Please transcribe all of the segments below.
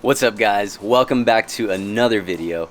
What's up guys, welcome back to another video.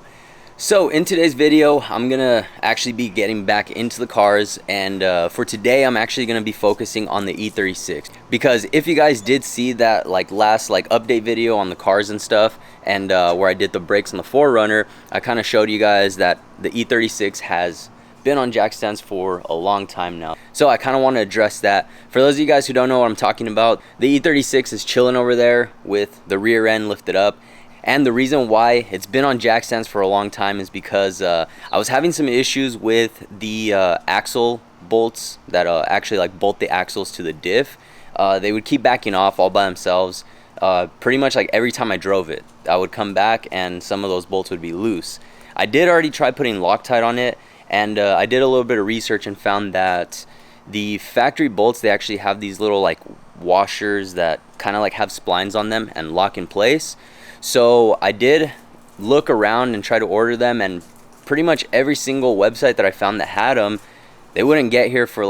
So in today's video I'm gonna actually be getting back into the cars, and for today I'm actually gonna be focusing on the E36, because if you guys did see that last update video on the cars and stuff, and where I did the brakes on the 4Runner, I kind of showed you guys that the E36 has been on jack stands for a long time now. So I kind of want to address that. For those of you guys who don't know what I'm talking about, the E36 is chilling over there with the rear end lifted up. And the reason why it's been on jack stands for a long time is because I was having some issues with the axle bolts that actually bolt the axles to the diff. They would keep backing off all by themselves. Pretty much every time I drove it, I would come back and some of those bolts would be loose. I did already try putting Loctite on it, and I did a little bit of research and found that the factory bolts, they actually have these little washers that kind of have splines on them and lock in place. So I did look around and try to order them, and pretty much every single website that I found that had them, they wouldn't get here for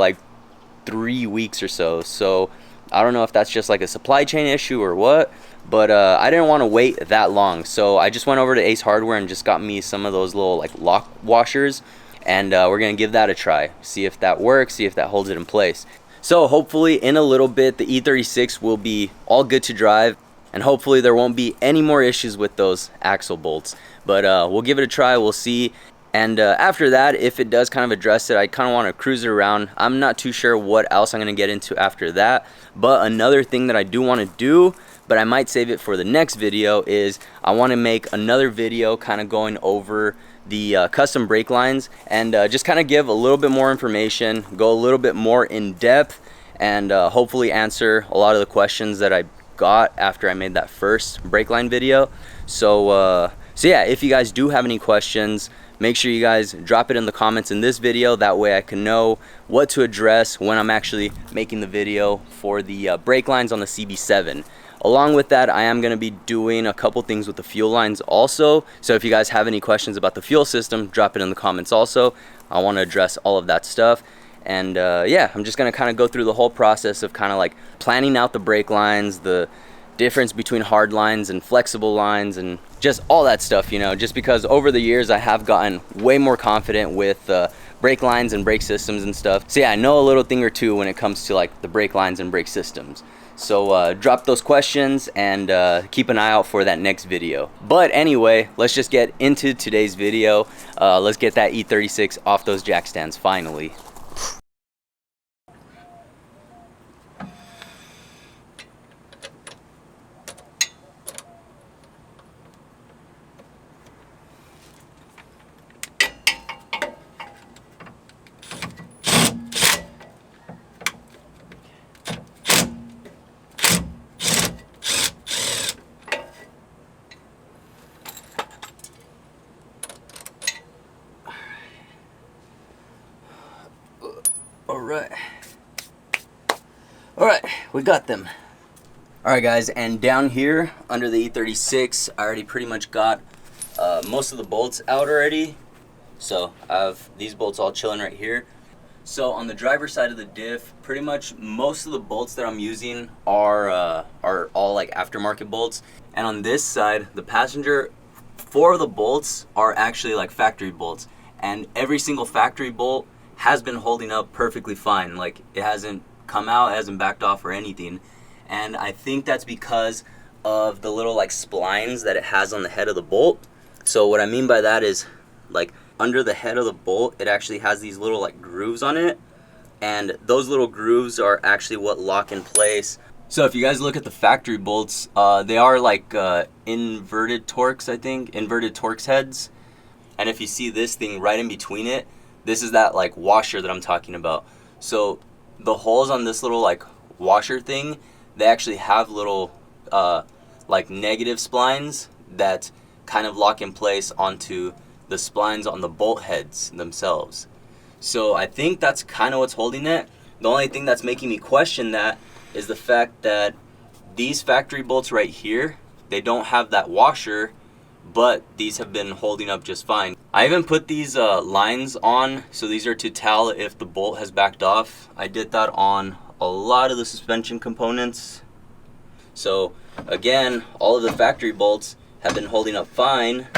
3 weeks or so. So I don't know if that's just a supply chain issue or what, but I didn't want to wait that long. So I just went over to Ace Hardware and just got me some of those little lock washers, and we're gonna give that a try, see if that works, see if that holds it in place. So hopefully in a little bit the E36 will be all good to drive, and hopefully there won't be any more issues with those axle bolts. But we'll give it a try, we'll see. And after that, if it does kind of address it, I kind of want to cruise it around. I'm not too sure what else I'm going to get into after that. But another thing that I do want to do, but I might save it for the next video, is I want to make another video kind of going over the custom brake lines, and just kind of give a little bit more information, go a little bit more in depth, and hopefully answer a lot of the questions that I got after I made that first brake line video. So yeah, if you guys do have any questions, make sure you guys drop it in the comments in this video. That way I can know what to address when I'm actually making the video for the brake lines on the CB7. Along with that, I am going to be doing a couple things with the fuel lines also. So if you guys have any questions about the fuel system, drop it in the comments also. I want to address all of that stuff. And yeah, I'm just going to kind of go through the whole process of kind of planning out the brake lines, the difference between hard lines and flexible lines, and just all that stuff, you know, just because over the years I have gotten way more confident with brake lines and brake systems and stuff. So yeah, I know a little thing or two when it comes to the brake lines and brake systems. So drop those questions and keep an eye out for that next video. But anyway, let's just get into today's video. Let's get that E36 off those jack stands finally. Alright, we got them. Alright guys, and down here under the E36, I already pretty much got most of the bolts out already. So I have these bolts all chilling right here. So on the driver's side of the diff, pretty much most of the bolts that I'm using are all aftermarket bolts. And on this side, the passenger, 4 of the bolts are actually factory bolts. And every single factory bolt has been holding up perfectly fine. It hasn't come out, it hasn't backed off or anything. And I think that's because of the little splines that it has on the head of the bolt. So what I mean by that is under the head of the bolt, it actually has these little grooves on it, and those little grooves are actually what lock in place. So if you guys look at the factory bolts, they are inverted Torx, I think, inverted Torx heads. And if you see this thing right in between it, this is that washer that I'm talking about. So the holes on this little washer thing, they actually have little negative splines that kind of lock in place onto the splines on the bolt heads themselves. So I think that's kind of what's holding it. The only thing that's making me question that is the fact that these factory bolts right here, they don't have that washer, but these have been holding up just fine. I even put these lines on, so these are to tell if the bolt has backed off. I did that on a lot of the suspension components. So again, all of the factory bolts have been holding up fine.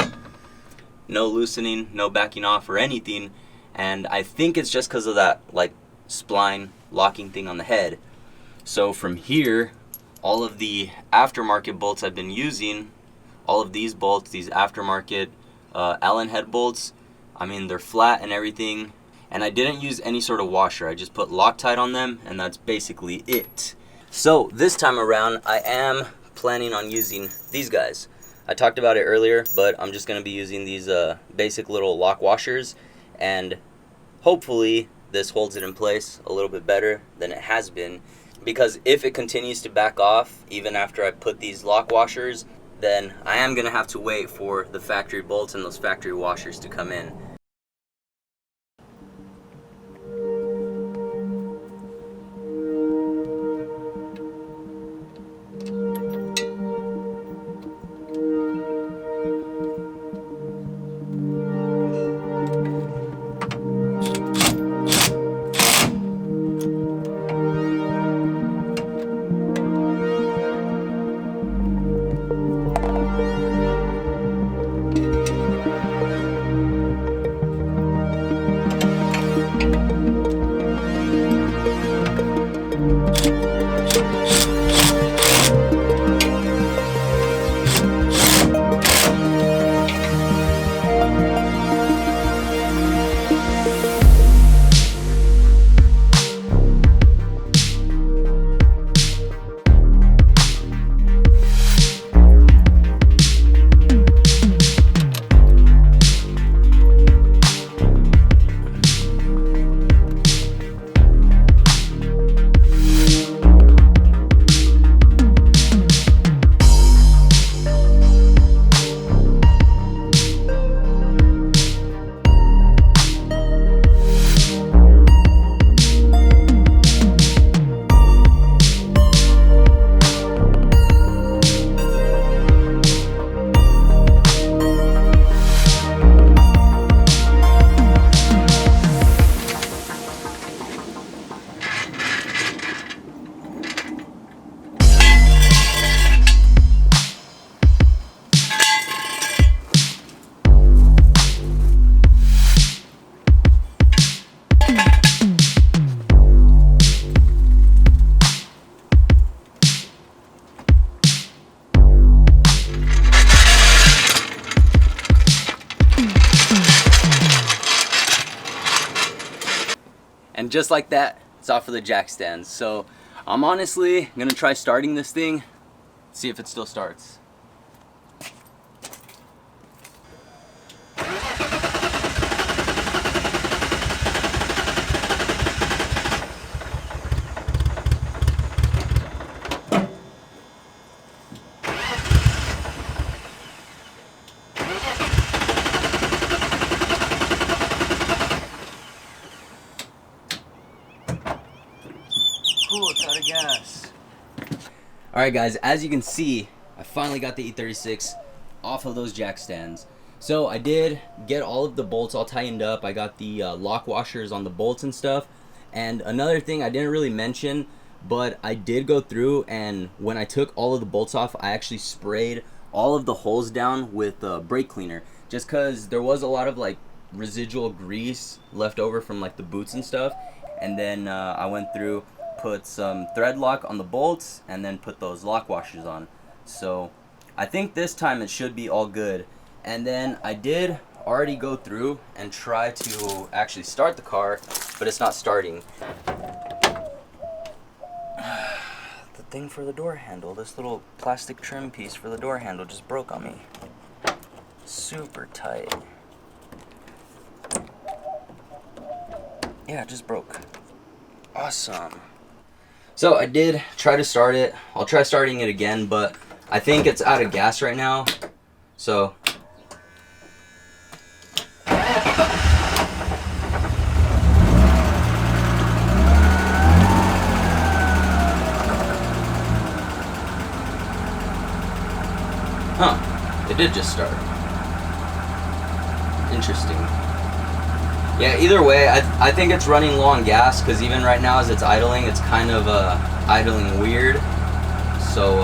No loosening, no backing off or anything. And I think it's just because of that like spline locking thing on the head. So from here, all of the aftermarket bolts I've been using, all of these bolts, these aftermarket Allen head bolts, I mean, they're flat and everything. And I didn't use any sort of washer. I just put Loctite on them, and that's basically it. So this time around, I am planning on using these guys. I talked about it earlier, but I'm just going to be using these basic little lock washers, and hopefully this holds it in place a little bit better than it has been, because if it continues to back off even after I put these lock washers, then I am going to have to wait for the factory bolts and those factory washers to come in. And just like that, it's off of the jack stands. So I'm honestly gonna try starting this thing, see if it still starts. Cool, it's out of gas. Alright guys, as you can see, I finally got the E36 off of those jack stands. So I did get all of the bolts all tightened up. I got the lock washers on the bolts and stuff. And another thing I didn't really mention, but I did go through, and when I took all of the bolts off, I actually sprayed all of the holes down with brake cleaner, just because there was a lot of like residual grease left over from like the boots and stuff. And then I went through, put some thread lock on the bolts, and then put those lock washers on. So I think this time it should be all good. And then I did already go through and try to actually start the car, but it's not starting. The thing for the door handle, this little plastic trim piece for the door handle just broke on me. Super tight. Yeah, it just broke. Awesome. So I did try to start it. I'll try starting it again, but I think it's out of gas right now. So it did just start. Interesting. Yeah, either way, I think it's running low on gas, because even right now as it's idling, it's kind of idling weird. So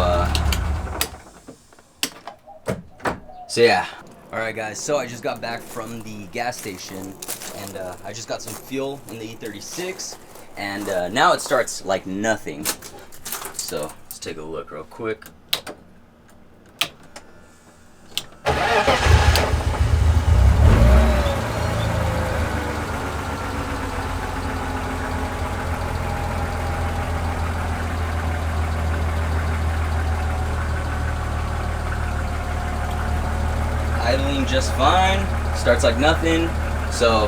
So yeah. Alright guys, so I just got back from the gas station and I just got some fuel in the E36 and now it starts like nothing. So let's take a look real quick. Idling just fine, starts like nothing. So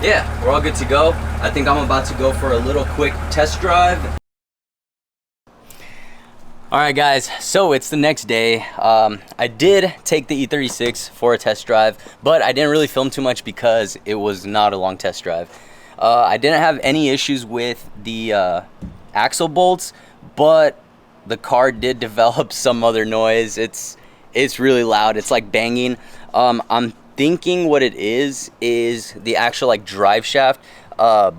yeah, we're all good to go. I think I'm about to go for a little quick test drive. Alright guys, so it's the next day. I did take the E36 for a test drive, but I didn't really film too much because it was not a long test drive. I didn't have any issues with the axle bolts, but the car did develop some other noise. It's really loud. It's like banging. I'm thinking what it is the actual like drive shaft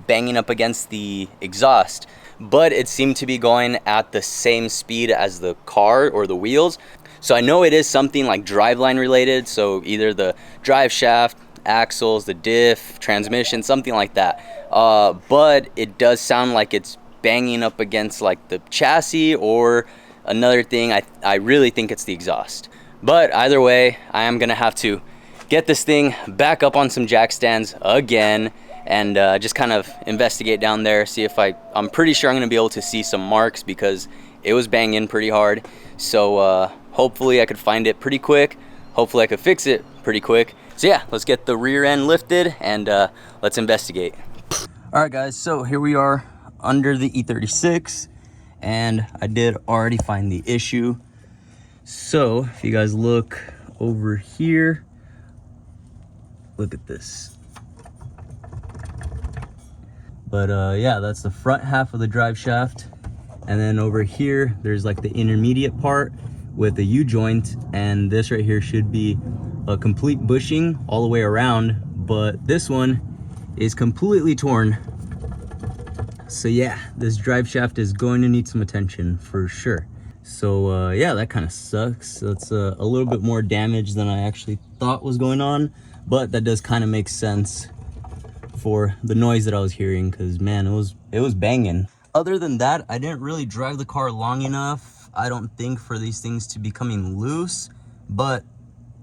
banging up against the exhaust, but it seemed to be going at the same speed as the car or the wheels. So I know it is something like driveline related, so either the drive shaft, axles, the diff, transmission, something like that. But it does sound like it's banging up against like the chassis or another thing. I really think it's the exhaust. But either way, I am gonna have to get this thing back up on some jack stands again and just kind of investigate down there, see if I'm pretty sure I'm gonna be able to see some marks because it was banging pretty hard. So hopefully I could find it pretty quick. Hopefully I could fix it pretty quick. So yeah, let's get the rear end lifted and let's investigate. All right guys, so here we are under the E36 and I did already find the issue. So if you guys look over here, look at this. But yeah, that's the front half of the drive shaft. And then over here, there's like the intermediate part with the U-joint. And this right here should be a complete bushing all the way around. But this one is completely torn. So yeah, this drive shaft is going to need some attention for sure. So yeah, that kind of sucks. That's a little bit more damage than I actually thought was going on, but that does kind of make sense for the noise that I was hearing, because man, it was banging. Other than that, I didn't really drive the car long enough, I don't think, for these things to be coming loose, but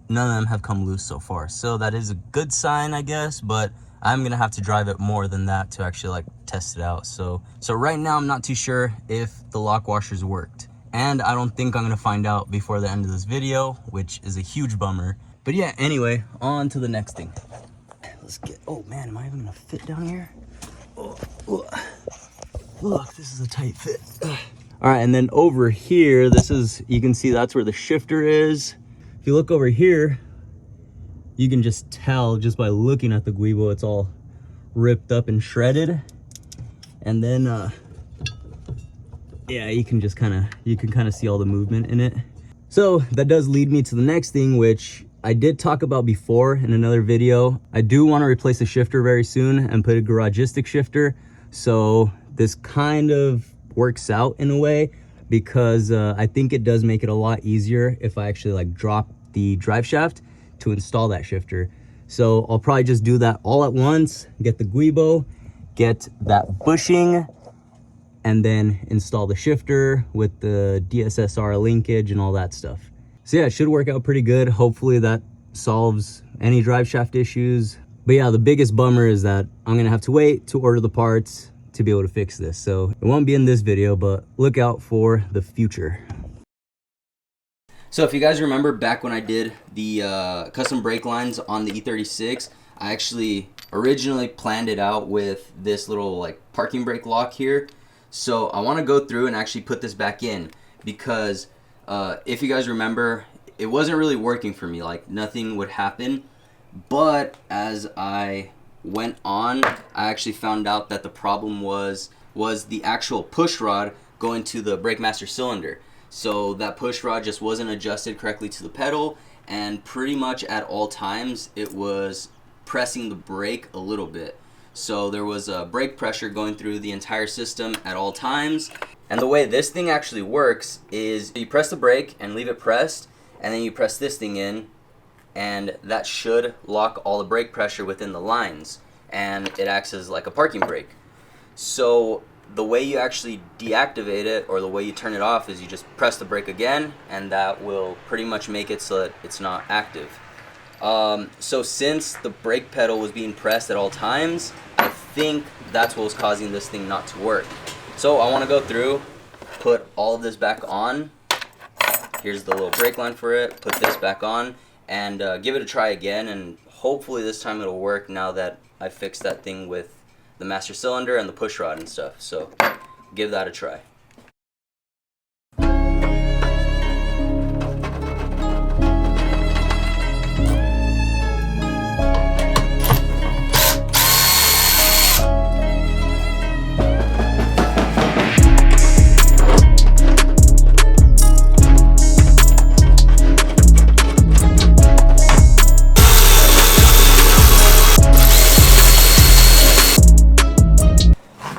none of them have come loose so far. So that is a good sign, I guess, but I'm gonna have to drive it more than that to actually like test it out. So right now I'm not too sure if the lock washers worked. And I don't think I'm gonna find out before the end of this video, which is a huge bummer. But yeah, anyway, on to the next thing. Let's get, oh man, am I even gonna fit down here? Oh, look, this is a tight fit. All right, and then over here, this is, you can see that's where the shifter is. If you look over here, you can just tell just by looking at the guibo, it's all ripped up and shredded. And then, yeah, you can kind of see all the movement in it. So that does lead me to the next thing, which I did talk about before in another video. I do want to replace the shifter very soon and put a garagistic shifter. So this kind of works out in a way, because I think it does make it a lot easier if I actually like drop the drive shaft to install that shifter. So I'll probably just do that all at once, get the guibo, get that bushing, and then install the shifter with the DSSR linkage and all that stuff. So yeah, it should work out pretty good. Hopefully that solves any drive shaft issues. But yeah, the biggest bummer is that I'm gonna have to wait to order the parts to be able to fix this. So it won't be in this video, but look out for the future. So if you guys remember back when I did the custom brake lines on the E36, I actually originally planned it out with this little like parking brake lock here. So I want to go through and actually put this back in, because if you guys remember, it wasn't really working for me, like nothing would happen. But as I went on, I actually found out that the problem was the actual push rod going to the brake master cylinder. So that push rod just wasn't adjusted correctly to the pedal, and pretty much at all times it was pressing the brake a little bit. So there was a brake pressure going through the entire system at all times. And the way this thing actually works is you press the brake and leave it pressed, and then you press this thing in, and that should lock all the brake pressure within the lines, and it acts as like a parking brake. So the way you actually deactivate it, or the way you turn it off, is you just press the brake again, and that will pretty much make it so that it's not active. So since the brake pedal was being pressed at all times, I think that's what was causing this thing not to work. So I want to go through, put all of this back on. Here's the little brake line for it. Put this back on and give it a try again, and hopefully this time it'll work now that I fixed that thing with the master cylinder and the push rod and stuff. So give that a try.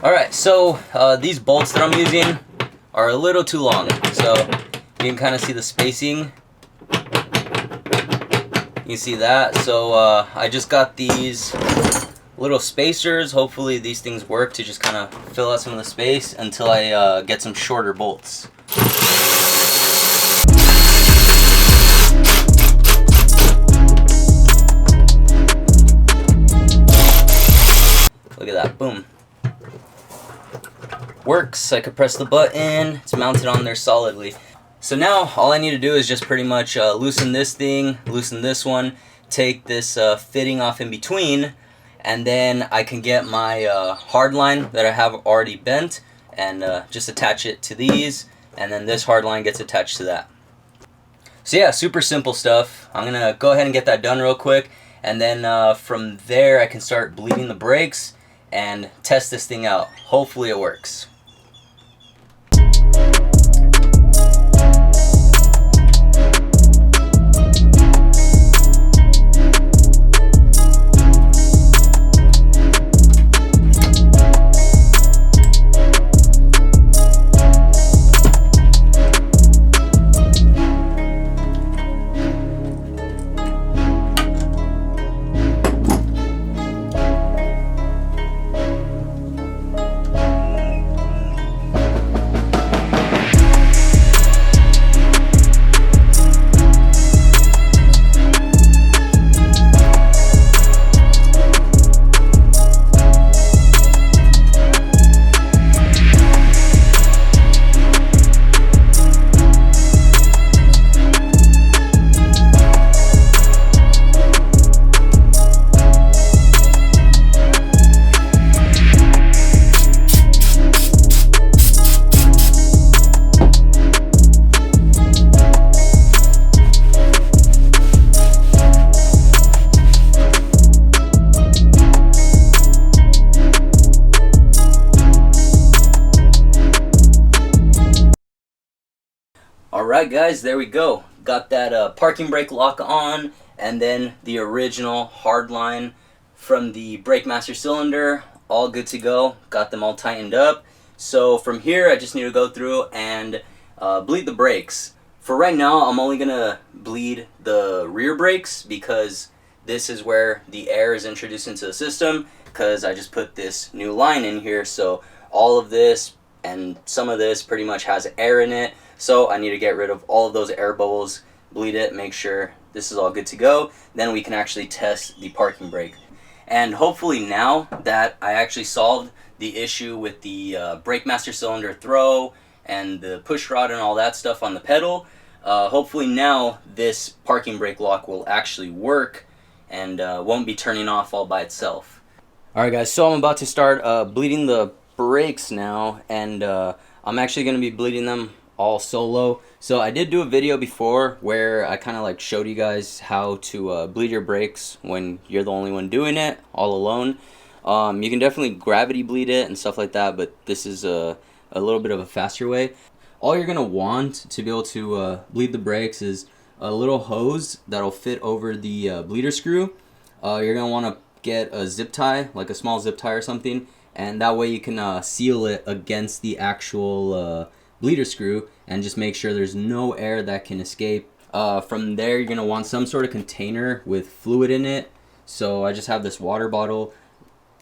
Alright, so these bolts that I'm using are a little too long, so you can kind of see the spacing. You can see that. So I just got these little spacers. Hopefully these things work to just kind of fill out some of the space until I get some shorter bolts. Look at that, boom. Works. I could press the button, it's mounted on there solidly. So now all I need to do is just pretty much loosen this thing, loosen this one, take this fitting off in between, and then I can get my hard line that I have already bent and just attach it to these, and then this hard line gets attached to that. So yeah, super simple stuff. I'm gonna go ahead and get that done real quick, and then from there I can start bleeding the brakes and test this thing out. Hopefully it works. Alright guys, there we go. Got that parking brake lock on, and then the original hard line from the brake master cylinder, all good to go. Got them all tightened up. So from here I just need to go through and bleed the brakes. For right now I'm only gonna bleed the rear brakes because this is where the air is introduced into the system, because I just put this new line in here, so all of this and some of this pretty much has air in it. So I need to get rid of all of those air bubbles, bleed it, make sure this is all good to go. Then we can actually test the parking brake. And hopefully now that I actually solved the issue with the brake master cylinder throw and the push rod and all that stuff on the pedal, hopefully now this parking brake lock will actually work and won't be turning off all by itself. Alright guys, so I'm about to start bleeding the brakes now, and I'm actually going to be bleeding them all solo. So I did do a video before where I kind of like showed you guys how to bleed your brakes when you're the only one doing it all alone. You can definitely gravity bleed it and stuff like that, but this is a little bit of a faster way. All you're gonna want to be able to bleed the brakes is a little hose that'll fit over the bleeder screw. You're gonna want to get a zip tie, like a small zip tie or something, and that way you can seal it against the actual bleeder screw and just make sure there's no air that can escape From there, you're gonna want some sort of container with fluid in it. So I just have this water bottle.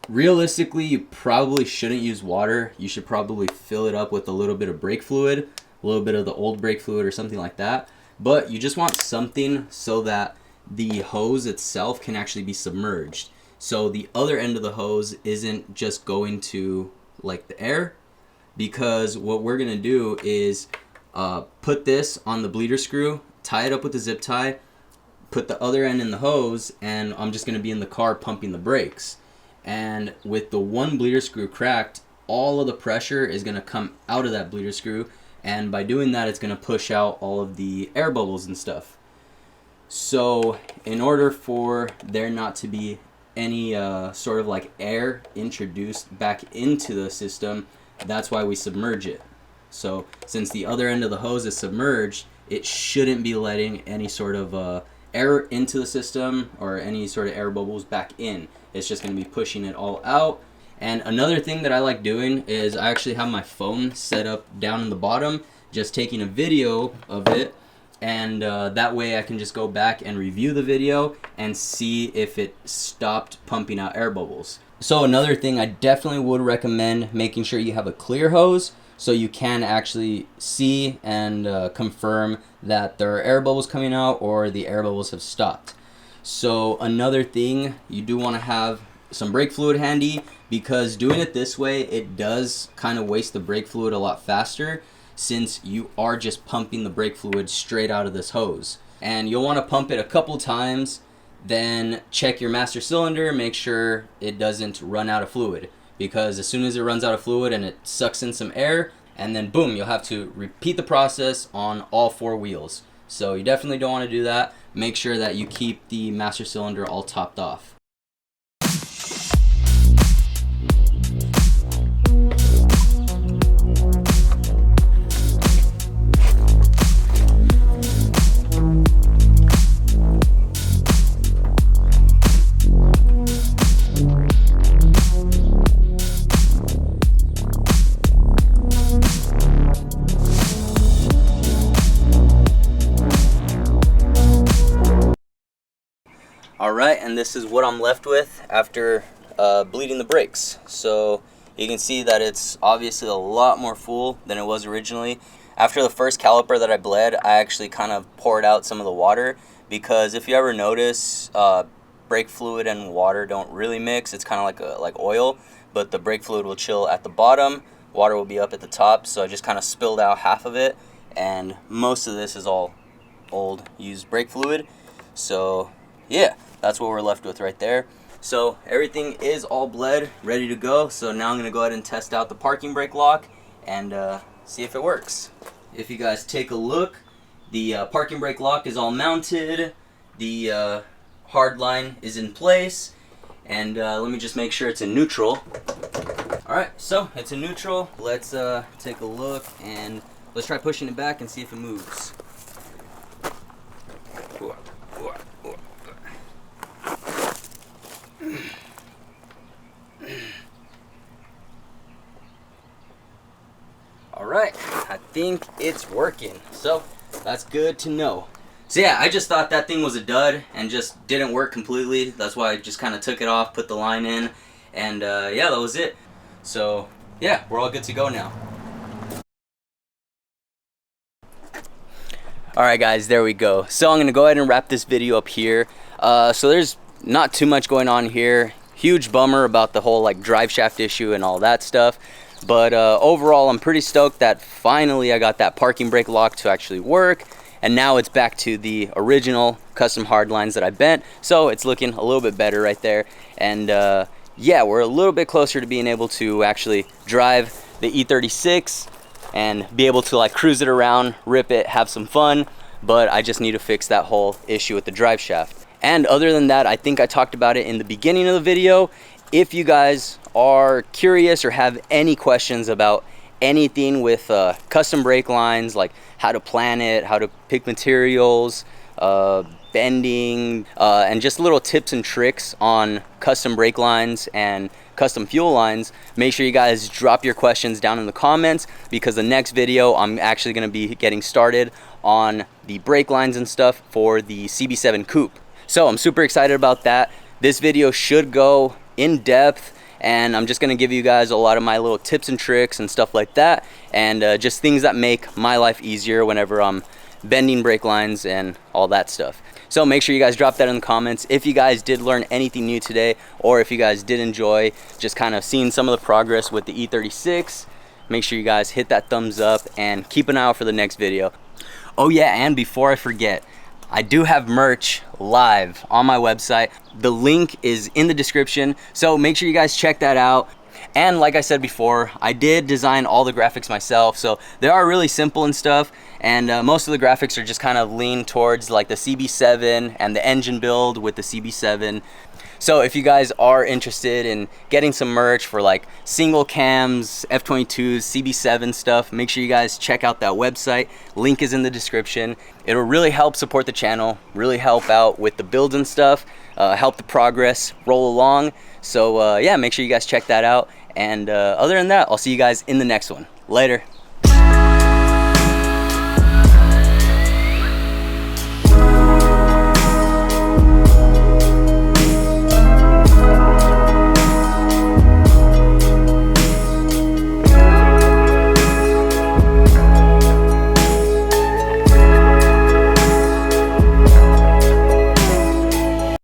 Realistically, you probably shouldn't use water. You should probably fill it up with a little bit of brake fluid, a little bit of the old brake fluid or something like that. But you just want something so that the hose itself can actually be submerged. So the other end of the hose isn't just going to like the air, because what we're gonna do is put this on the bleeder screw, tie it up with a zip tie, put the other end in the hose, and I'm just gonna be in the car pumping the brakes. And with the one bleeder screw cracked, all of the pressure is gonna come out of that bleeder screw, and by doing that, it's gonna push out all of the air bubbles and stuff. So in order for there not to be any sort of like air introduced back into the system, that's why we submerge it. So since the other end of the hose is submerged, it shouldn't be letting any sort of air into the system or any sort of air bubbles back in. It's just going to be pushing it all out. And another thing that I like doing is I actually have my phone set up down in the bottom, just taking a video of it, and that way I can just go back and review the video and see if it stopped pumping out air bubbles. So another thing, I definitely would recommend making sure you have a clear hose so you can actually see and confirm that there are air bubbles coming out or the air bubbles have stopped. So another thing, you do want to have some brake fluid handy, because doing it this way, it does kind of waste the brake fluid a lot faster, since you are just pumping the brake fluid straight out of this hose. And you'll want to pump it a couple times, then check your master cylinder, make sure it doesn't run out of fluid, because as soon as it runs out of fluid and it sucks in some air, and then boom, you'll have to repeat the process on all four wheels. So you definitely don't want to do that. Make sure that you keep the master cylinder all topped off. Alright, and this is what I'm left with after bleeding the brakes. So you can see that it's obviously a lot more full than it was originally. After the first caliper that I bled, I actually kind of poured out some of the water, because if you ever notice, brake fluid and water don't really mix. It's kind of like oil, but the brake fluid will chill at the bottom, water will be up at the top. So I just kind of spilled out half of it, and most of this is all old used brake fluid. So yeah, that's what we're left with right there. So everything is all bled, ready to go. So now I'm gonna go ahead and test out the parking brake lock and see if it works. If you guys take a look, the parking brake lock is all mounted, the hard line is in place, and let me just make sure it's in neutral. Alright, so it's in neutral. Let's take a look and let's try pushing it back and see if it moves. Alright, I think it's working, so that's good to know. So yeah, I just thought that thing was a dud and just didn't work completely. That's why I just kind of took it off, put the line in, and yeah, that was it. So yeah, we're all good to go now. Alright guys, there we go. So I'm going to go ahead and wrap this video up here. So there's not too much going on here. Huge bummer about the whole like drive shaft issue and all that stuff. But overall, I'm pretty stoked that finally I got that parking brake lock to actually work. And now it's back to the original custom hard lines that I bent. So it's looking a little bit better right there. And yeah, we're a little bit closer to being able to actually drive the E36 and be able to like cruise it around, rip it, have some fun. But I just need to fix that whole issue with the drive shaft. And other than that, I think I talked about it in the beginning of the video. If you guys are curious or have any questions about anything with custom brake lines, like how to plan it, how to pick materials, bending, and just little tips and tricks on custom brake lines and custom fuel lines, make sure you guys drop your questions down in the comments, because the next video I'm actually going to be getting started on the brake lines and stuff for the CB7 Coupe. So I'm super excited about that. This video should go in depth, and I'm just gonna give you guys a lot of my little tips and tricks and stuff like that, and just things that make my life easier whenever I'm bending brake lines and all that stuff. So make sure you guys drop that in the comments if you guys did learn anything new today, or if you guys did enjoy just kind of seeing some of the progress with the E36. Make sure you guys hit that thumbs up and keep an eye out for the next video. Oh yeah, and before I forget, I do have merch live on my website. The link is in the description, so make sure you guys check that out. And like I said before, I did design all the graphics myself, so they are really simple and stuff, and most of the graphics are just kind of lean towards like the CB7 and the engine build with the CB7. So if you guys are interested in getting some merch for like single cams, F22s, CB7 stuff, make sure you guys check out that website. Link is in the description. It'll really help support the channel, really help out with the builds and stuff, help the progress roll along. So yeah, make sure you guys check that out. And other than that, I'll see you guys in the next one. Later.